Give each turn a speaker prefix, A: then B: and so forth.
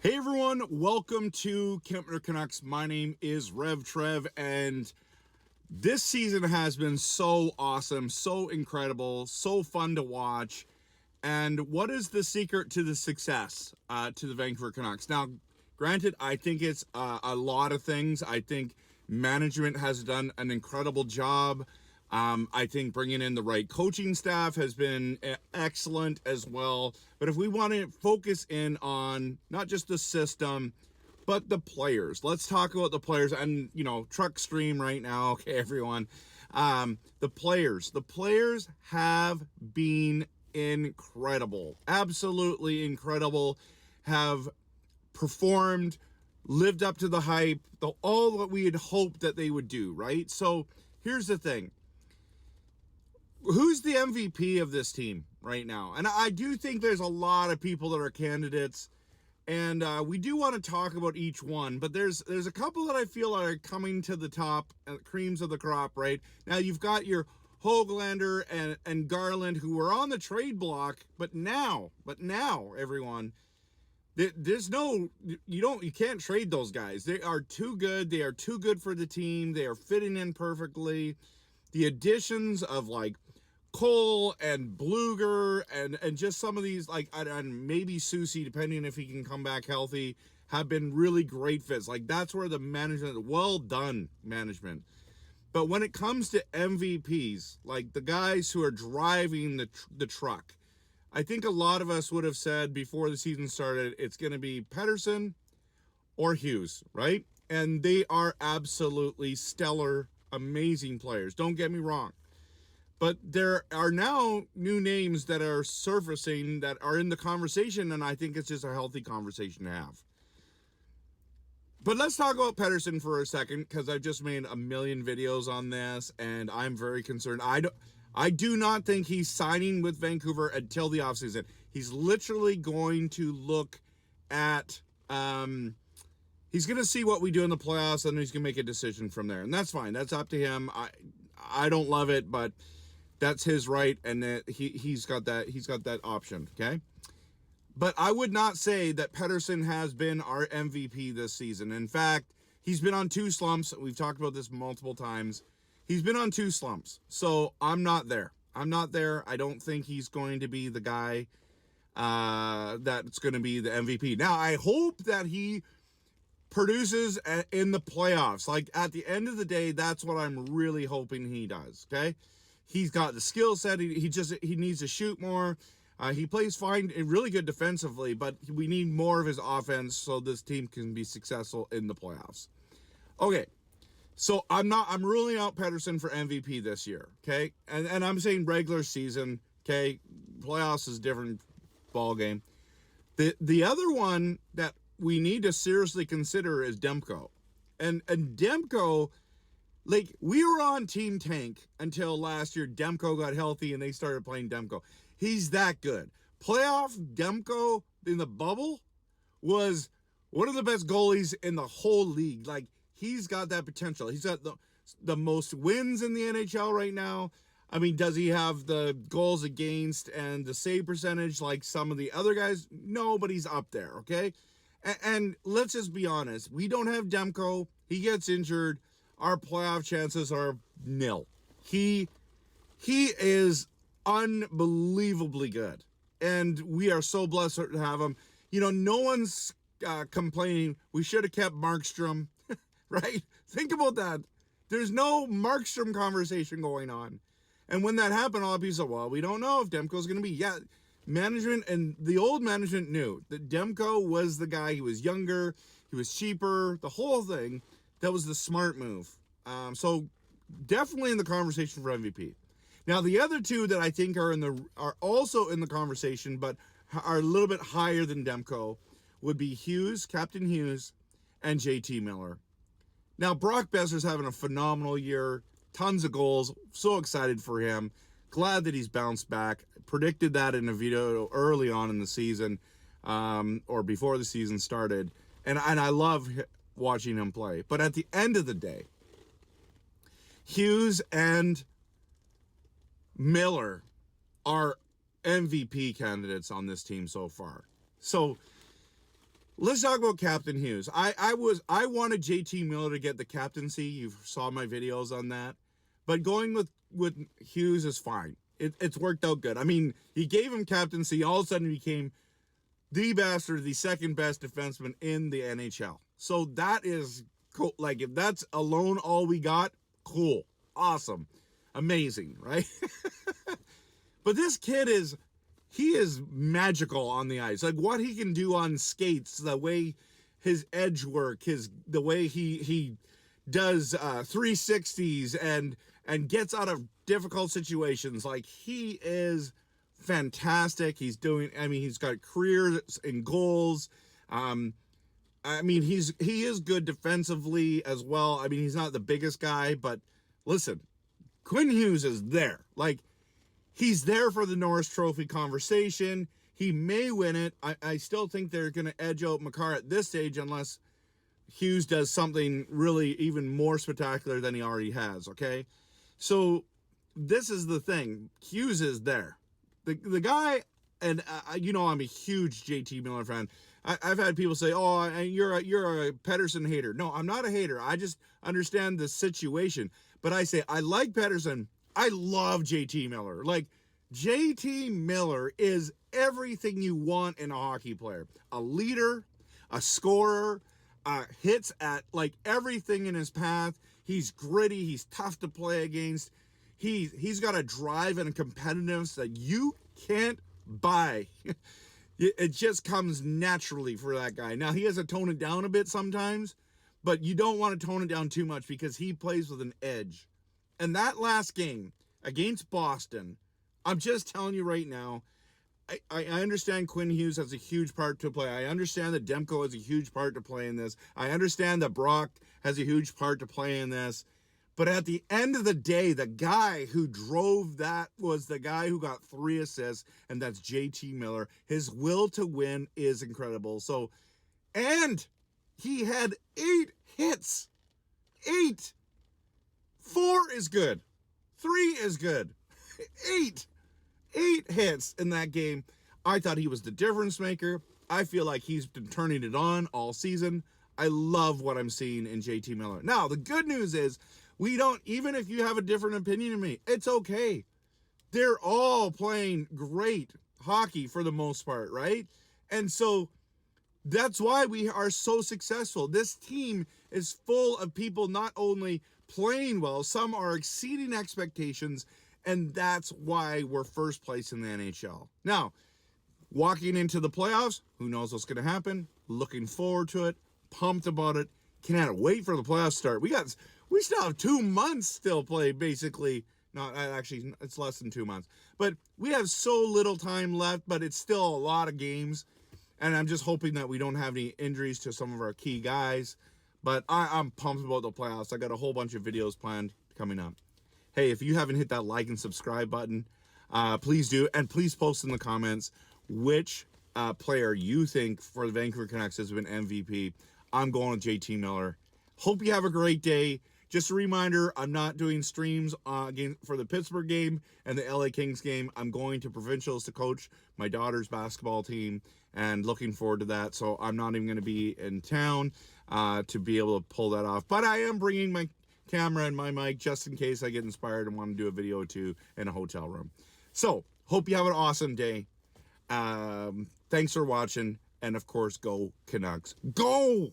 A: Hey everyone, welcome to Kempner Canucks. My name is RevTrev, and this season has been so awesome, so incredible, so fun to watch. And what is the secret to the success to the Vancouver Canucks? Now, granted, I think it's a lot of things. I think management has done an incredible job. I think bringing in the right coaching staff has been excellent as well. But if we want to focus in on not just the system, but the players, let's talk about the players. And, truck stream right now. Okay, everyone. The players have been incredible, absolutely incredible, have performed, lived up to the hype, all that we had hoped that they would do, right? So here's the thing. Who's the MVP of this team right now? And I do think there's a lot of people that are candidates, and we do want to talk about each one, but there's a couple that I feel are coming to the top, creams of the crop, right? Now you've got your Höglander and Garland, who were on the trade block, but now, everyone, you can't trade those guys. They are too good. They are too good for the team. They are fitting in perfectly. The additions of like Cole and Bluger and just some of these, and maybe Susie, depending if he can come back healthy, have been really great fits. Like, that's where the management, well done management. But when it comes to MVPs, like the guys who are driving the truck, I think a lot of us would have said before the season started, it's going to be Pettersson or Hughes, right? And they are absolutely stellar, amazing players. Don't get me wrong. But there are now new names that are surfacing that are in the conversation, and I think it's just a healthy conversation to have. But let's talk about Pettersson for a second, because I've just made a million videos on this, and I'm very concerned. I do not think he's signing with Vancouver until the offseason. He's literally going to look at... he's going to see what we do in the playoffs, and he's going to make a decision from there. And that's fine. That's up to him. I don't love it, but that's his right, and he's got that option, okay? But I would not say that Pettersson has been our MVP this season. In fact, he's been on two slumps. We've talked about this multiple times. He's been on two slumps. So I'm not there. I don't think he's going to be the guy that's going to be the MVP. Now, I hope that he produces in the playoffs. Like, at the end of the day, that's what I'm really hoping he does, okay? He's got the skill set. He needs to shoot more. He plays fine and really good defensively, but we need more of his offense so this team can be successful in the playoffs. Okay, so I'm ruling out Pettersson for MVP this year, okay? And I'm saying regular season, okay? Playoffs is a different ball game. The other one that we need to seriously consider is Demko. And Demko, like, we were on Team Tank until last year. Demko got healthy and they started playing Demko. He's that good. Playoff Demko in the bubble was one of the best goalies in the whole league. Like, he's got that potential. He's got the most wins in the NHL right now. I mean, does he have the goals against and the save percentage like some of the other guys? No, but he's up there, okay? And let's just be honest. We don't have Demko. He gets injured. Our playoff chances are nil. He is unbelievably good. And we are so blessed to have him. No one's complaining. We should have kept Markstrom, right? Think about that. There's no Markstrom conversation going on. And when that happened, all people said, well, we don't know if Demko's going to be. Yeah, management and the old management knew that Demko was the guy. He was younger. He was cheaper. The whole thing. That was the smart move. So definitely in the conversation for MVP. Now, the other two that I think are also in the conversation, but are a little bit higher than Demko, would be Hughes, Captain Hughes, and JT Miller. Now, Brock Besser's having a phenomenal year. Tons of goals. So excited for him. Glad that he's bounced back. Predicted that in a video early on in the season, or before the season started. And I love watching him play. But at the end of the day, Hughes and Miller are MVP candidates on this team so far. So let's talk about Captain Hughes. I wanted JT Miller to get the captaincy. You saw my videos on that. But going with Hughes is fine. It's worked out good. I mean, he gave him captaincy. All of a sudden, he became the best or the second best defenseman in the NHL. So that is cool. Like, if that's alone all we got, cool. Awesome. Amazing, right? But this kid he is magical on the ice. Like, what he can do on skates, the way his edge work, the way he does 360s and gets out of difficult situations. Like, he is fantastic. He's got careers and goals. I mean, he is good defensively as well. I mean, he's not the biggest guy, but listen, Quinn Hughes is there. Like, he's there for the Norris Trophy conversation. He may win it. I still think they're going to edge out Makar at this stage unless Hughes does something really even more spectacular than he already has, okay? So this is the thing. Hughes is there. The guy, and I'm a huge JT Miller fan. I've had people say, "Oh, you're a Pettersson hater." No, I'm not a hater. I just understand the situation. But I say I like Pettersson. I love JT Miller. Like, JT Miller is everything you want in a hockey player: a leader, a scorer, hits at like everything in his path. He's gritty. He's tough to play against. He's got a drive and a competitiveness that you can't buy. It just comes naturally for that guy. Now, he has to tone it down a bit sometimes, but you don't want to tone it down too much because he plays with an edge. And that last game against Boston, I'm just telling you right now, I understand Quinn Hughes has a huge part to play. I understand that Demko has a huge part to play in this. I understand that Brock has a huge part to play in this. But at the end of the day, the guy who drove that was the guy who got 3 assists, and that's JT Miller. His will to win is incredible. So, and he had 8 hits. 8. 4 is good. 3 is good. 8 hits in that game. I thought he was the difference maker. I feel like he's been turning it on all season. I love what I'm seeing in JT Miller. Now, the good news is, even if you have a different opinion than me, it's okay. They're all playing great hockey for the most part, right? And so that's why we are so successful. This team is full of people not only playing well, some are exceeding expectations, and that's why we're first place in the NHL. Now, walking into the playoffs, who knows what's going to happen? Looking forward to it, pumped about it, cannot wait for the playoffs to start. We still have 2 months still play, basically. Not actually, it's less than 2 months. But we have so little time left, but it's still a lot of games. And I'm just hoping that we don't have any injuries to some of our key guys. But I'm pumped about the playoffs. I got a whole bunch of videos planned coming up. Hey, if you haven't hit that like and subscribe button, please do. And please post in the comments which player you think for the Vancouver Canucks has been MVP. I'm going with JT Miller. Hope you have a great day. Just a reminder, I'm not doing streams for the Pittsburgh game and the LA Kings game. I'm going to provincials to coach my daughter's basketball team and looking forward to that. So I'm not even going to be in town to be able to pull that off. But I am bringing my camera and my mic just in case I get inspired and want to do a video or two in a hotel room. So hope you have an awesome day. Thanks for watching. And of course, go Canucks. Go!